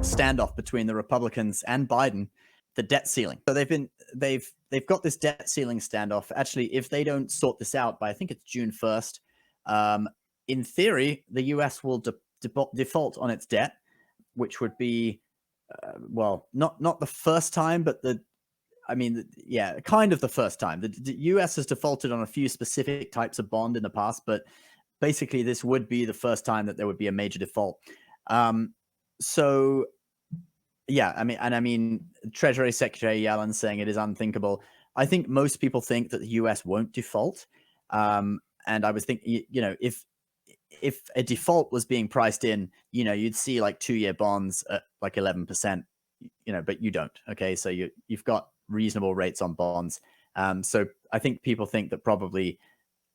standoff between the Republicans and Biden, the debt ceiling. So they've got this debt ceiling standoff. Actually, if they don't sort this out by, I think it's June 1st, in theory, the U.S. will default on its debt, which would be, not the first time, but kind of the first time. The U.S. has defaulted on a few specific types of bond in the past, but basically this would be the first time that there would be a major default. Treasury Secretary Yellen saying it is unthinkable. I think most people think that the U.S. won't default. And I was thinking, if a default was being priced in, you'd see like 2-year bonds at like 11%, but you don't. Okay. So you've got reasonable rates on bonds. So I think people think that probably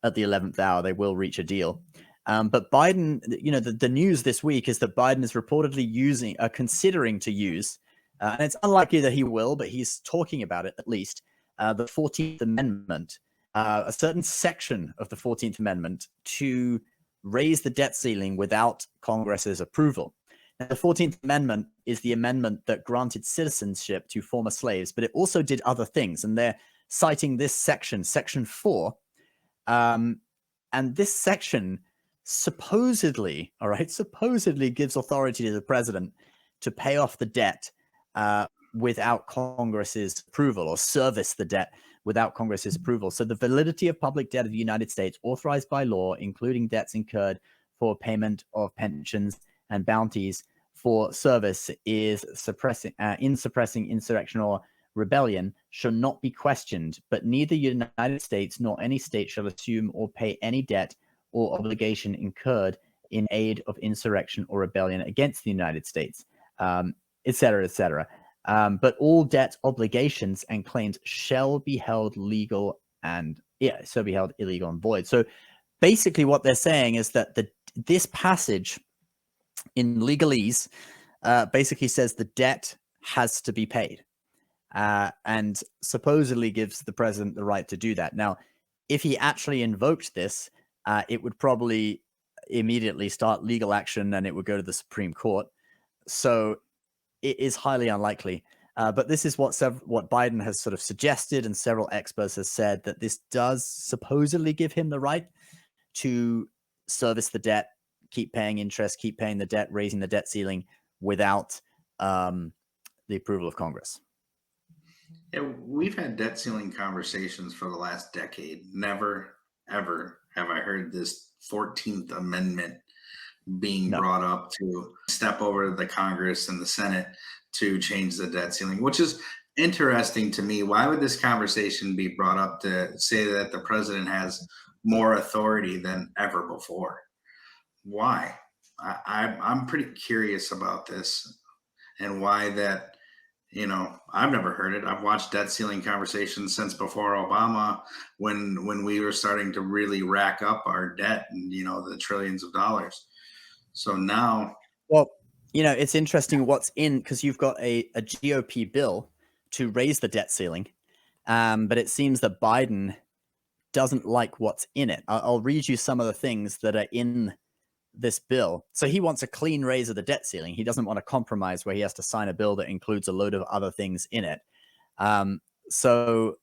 at the 11th hour, they will reach a deal. But Biden, the news this week is that Biden is reportedly considering to use, and it's unlikely that he will, but he's talking about it at least, the 14th Amendment, a certain section of the 14th Amendment to raise the debt ceiling without Congress's approval. Now, the 14th Amendment is the amendment that granted citizenship to former slaves, but it also did other things. And they're citing this section, Section 4. And this section supposedly gives authority to the president to pay off the debt without Congress's approval, or service the debt without Congress's approval. So the validity of public debt of the United States authorized by law, including debts incurred for payment of pensions and bounties for service in suppressing insurrection or rebellion, shall not be questioned, but neither the United States nor any state shall assume or pay any debt or obligation incurred in aid of insurrection or rebellion against the United States, et cetera, et cetera. But all debt obligations and claims shall be held illegal and void. So basically what they're saying is that this passage in legalese basically says the debt has to be paid, and supposedly gives the president the right to do that. Now, if he actually invoked this, it would probably immediately start legal action and it would go to the Supreme Court. So it is highly unlikely. But this is what Biden has sort of suggested, and several experts have said that this does supposedly give him the right to service the debt, keep paying interest, keep paying the debt, raising the debt ceiling without the approval of Congress. Yeah, we've had debt ceiling conversations for the last decade. Never, ever have I heard this 14th Amendment being brought up to step over the Congress and the Senate to change the debt ceiling, which is interesting to me. Why would this conversation be brought up to say that the president has more authority than ever before? Why? I'm pretty curious about this, and why that. I've never heard it. I've watched debt ceiling conversations since before Obama, when we were starting to really rack up our debt and, the trillions of dollars. So now. Well, it's interesting what's in, because you've got a GOP bill to raise the debt ceiling, but it seems that Biden doesn't like what's in it. I'll read you some of the things that are in this bill. So he wants a clean raise of the debt ceiling. He doesn't want to compromise where he has to sign a bill that includes a load of other things in it. So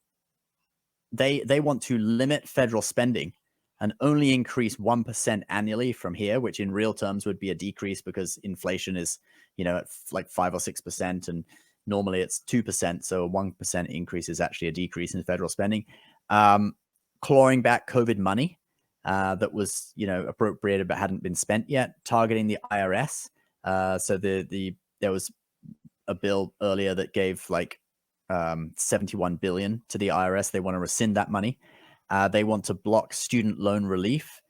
they want to limit federal spending and only increase 1% annually from here, which in real terms would be a decrease because inflation is, at like 5 or 6%, and normally it's 2%. So a 1% increase is actually a decrease in federal spending. Clawing back COVID money that was, appropriated but hadn't been spent yet, targeting the IRS. So there was a bill earlier that gave like $71 billion to the IRS. They want to rescind that money. They want to block student loan relief.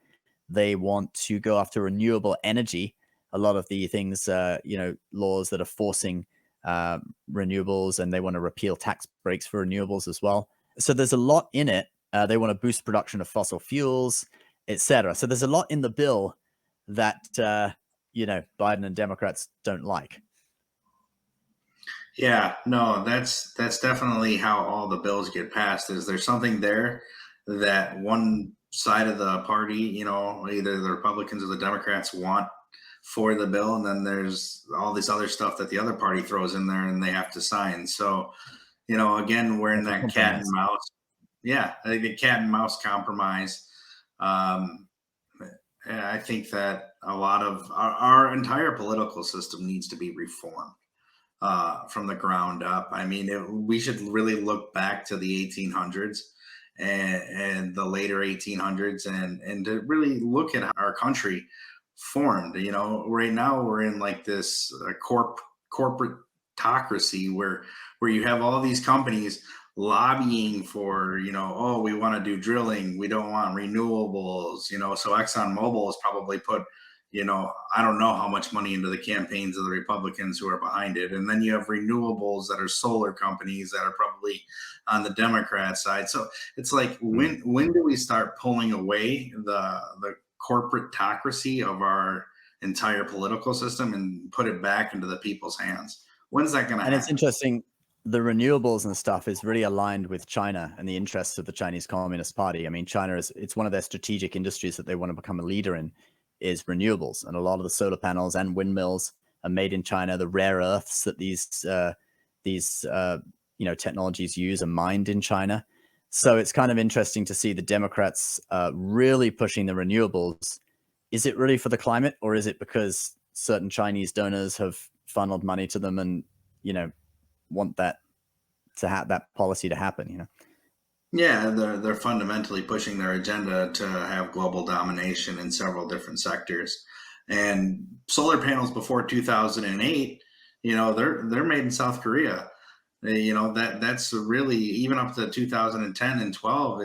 They want to go after renewable energy. A lot of the things, laws that are forcing renewables, and they want to repeal tax breaks for renewables as well. So there's a lot in it. They want to boost production of fossil fuels, etc. So there's a lot in the bill that, Biden and Democrats don't like. Yeah, no, that's definitely how all the bills get passed. Is there something there that one side of the party, either the Republicans or the Democrats want for the bill, and then there's all this other stuff that the other party throws in there and they have to sign. So, again, we're in It's a that cat and compromise. mouse. Yeah, I think the cat and mouse compromise. Um, I think that a lot of our entire political system needs to be reformed from the ground up. I mean, we should really look back to the 1800s and the later 1800s, and to really look at how our country formed. Right now we're in like this corporatocracy where you have all these companies lobbying for, oh, we want to do drilling, we don't want renewables. So ExxonMobil has probably put, I don't know how much money into the campaigns of the Republicans who are behind it. And then you have renewables that are solar companies that are probably on the Democrat side. So it's like, when do we start pulling away the corporatocracy of our entire political system and put it back into the people's hands? When's that going to happen? And it's interesting, the renewables and stuff is really aligned with China and the interests of the Chinese Communist Party. I mean, it's one of their strategic industries that they want to become a leader in is renewables. And a lot of the solar panels and windmills are made in China. The rare earths that these technologies use are mined in China. So it's kind of interesting to see the Democrats really pushing the renewables. Is it really for the climate, or is it because certain Chinese donors have funneled money to them and, want that policy to happen, Yeah, they're fundamentally pushing their agenda to have global domination in several different sectors. And solar panels before 2008, they're made in South Korea. That's really, even up to 2010 and 12,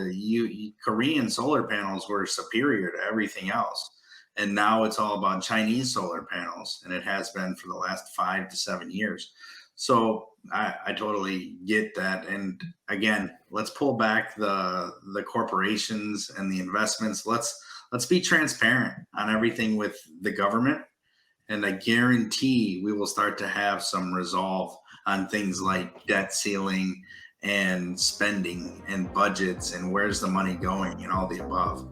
Korean solar panels were superior to everything else. And now it's all about Chinese solar panels, and it has been for the last 5 to 7 years. So I totally get that. And again, let's pull back the corporations and the investments. Let's be transparent on everything with the government, and I guarantee we will start to have some resolve on things like debt ceiling and spending and budgets and where's the money going and all the above.